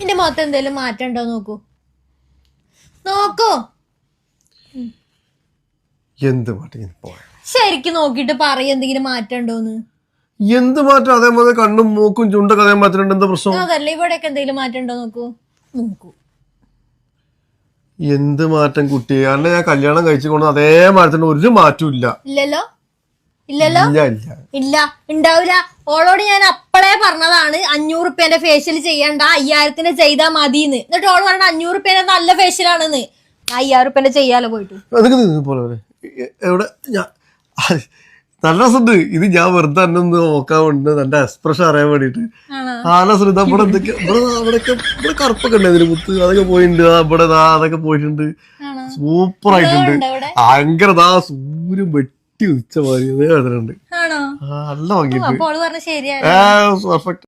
എന്റെ മുഖത്ത് എന്തെങ്കിലും മാറ്റം ഉണ്ടോ നോക്കൂ. നോക്കൂ. എന്ത് മാറ്റം? ശരിക്കും നോക്കിട്ട് പറയും എന്തെങ്കിലും മാറ്റം ഉണ്ടോന്ന്. എന്ത് മാറ്റം? അതേപോലെ കണ്ണും മൂക്കും ചുണ്ടൊക്കെ അതേ മാറ്റം. എന്താ പ്രശ്നം? അതല്ല, ഇവിടെയൊക്കെ എന്തെങ്കിലും മാറ്റം ഉണ്ടോ നോക്കൂ. നോക്കൂ. എന്ത് മാറ്റം കുട്ടിയെ? അല്ല, ഞാൻ കല്യാണം കഴിച്ചുകൊണ്ട് അതേ മാറ്റത്തിന് ഒരു മാറ്റവും ഇല്ല. ഇല്ലല്ലോ, ഇല്ലല്ലോ, ഇല്ല, ഇല്ല, ഉണ്ടാവില്ല. ഓളോട് ഞാൻ അപ്പളേ പറഞ്ഞതാണ് 500 റുപ്യന്റെ ഫേഷ്യൽ ചെയ്യണ്ട, 5000-ന്റെ ചെയ്താ മതിന്ന്. എന്നിട്ട് ഓള് പറഞ്ഞ 500 റുപ്യന്റെ നല്ല ഫേഷ്യലാണെന്ന്. 5000 റുപ്യന്റെ ചെയ്യാലോ പോയിട്ട്. പോലെ എവിടെ ഞാൻ നല്ല രസമുണ്ട്. ഇത് ഞാൻ വെറുതെ തന്നെ ഒന്ന് നോക്കാൻ വേണ്ടി, എന്റെ എക്സ്പ്രഷൻ അറിയാൻ വേണ്ടിട്ട്. നല്ല ശ്രദ്ധ. ഇവിടെ എന്തൊക്കെ അവിടെയൊക്കെ ഇവിടെ കറുപ്പൊക്കെ ഉണ്ട്, ഇതിന് മുത്ത് അതൊക്കെ പോയിട്ടുണ്ട്. ഇവിടെ അതൊക്കെ പോയിട്ടുണ്ട്. സൂപ്പർ ആയിട്ടുണ്ട്. ഭയങ്കര സൂര്യൻ വെട്ടി ഉച്ച മാതിരി അതേ വേദനുണ്ട്. നല്ല ഭംഗിയുണ്ട്. ശരിയാ, പെർഫെക്റ്റ്.